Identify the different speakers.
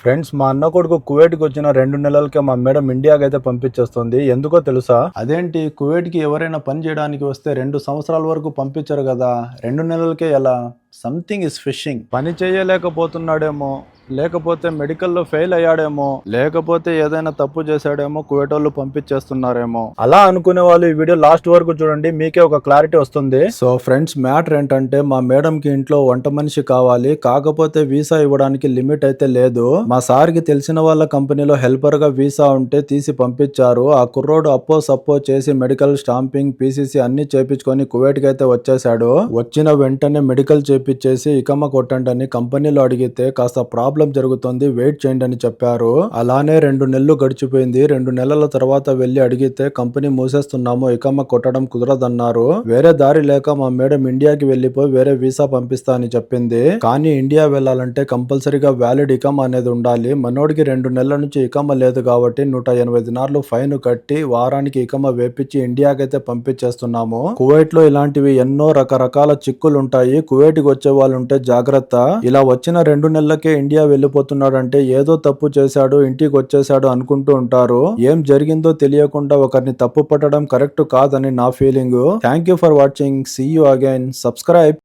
Speaker 1: Friends, మా అన్న కొడుకు కువైట్కి వచ్చిన 2 నెలలకే మా మేడం ఇండియాకి అయితే పంపించేస్తుంది. ఎందుకో తెలుసా? అదేంటి, కువైట్కి ఎవరైనా పని చేయడానికి వస్తే 2 సంవత్సరాల వరకు పంపించరు కదా, 2 నెలలకే ఎలా? Something is fishing. పని చేయలేకపోతున్నాడేమో, లేకపోతే మెడికల్లో ఫెయిల్ అయ్యాడేమో, లేకపోతే ఏదైనా తప్పు చేశాడేమో కువైట్ వాళ్ళు పంపించేస్తున్నారేమో. అలా అనుకునే వాళ్ళు ఈ వీడియో లాస్ట్ వరకు చూడండి, మీకే ఒక క్లారిటీ వస్తుంది. సో ఫ్రెండ్స్, మ్యాటర్ ఏంటంటే మా మేడం కి ఇంట్లో వంట మనిషి కావాలి, కాకపోతే వీసా ఇవ్వడానికి లిమిట్ అయితే లేదు. మా సార్ కి తెలిసిన వాళ్ళ కంపెనీలో హెల్పర్ గా వీసా ఉంటే తీసి పంపించారు. ఆ కుర్రోడు అప్పో సప్పో చేసి మెడికల్, స్టాంపింగ్, పీసీసీ అన్ని చేపించుకొని కువైట్ కి అయితే వచ్చేసాడు. వచ్చిన వెంటనే మెడికల్ చేపించేసి ఇకమ్మ కొట్టండి అని కంపెనీలో అడిగితే కాస్త ప్రాబ్లం జరుగుతుంది, వెయిట్ చేయండి అని చెప్పారు. అలానే 2 నెలలు గడిచిపోయింది. 2 నెలల తర్వాత వెళ్లి అడిగితే కంపెనీ మూసేస్తున్నాము, ఇకమ్మ కొట్టడం కుదరదన్నారు. వేరే దారి లేక మా మేడం ఇండియాకి వెళ్లిపోయి వేరే వీసా పంపిస్తా అని చెప్పింది. కానీ ఇండియా వెళ్లాలంటే కంపల్సరీగా వ్యాలిడ్ ఇకమ్మ అనేది ఉండాలి. మనోడికి 2 నెలల నుంచి ఇకమ్మ లేదు కాబట్టి 180 దినార్లు ఫైన్ కట్టి వారానికి ఇకమ్మ వేపించి ఇండియాకి అయితే పంపించేస్తున్నాము. కువైట్ లో ఇలాంటివి ఎన్నో రకరకాల చిక్కులు ఉంటాయి. కువైట్ కి వచ్చే వాళ్ళు ఉంటే జాగ్రత్త. ఇలా వచ్చిన 2 నెలలకే ఇండియా వెళ్ళిపోతున్నాడంటే ఏదో తప్పు చేశాడు, ఇంటికి వచ్చేసాడు అనుకుంటూ ఉంటారు. ఏం జరిగిందో తెలియకుండా ఒకరిని తప్పు పట్టడం కరెక్ట్ కాదని నా feeling. Thank you for watching. See you again. Subscribe.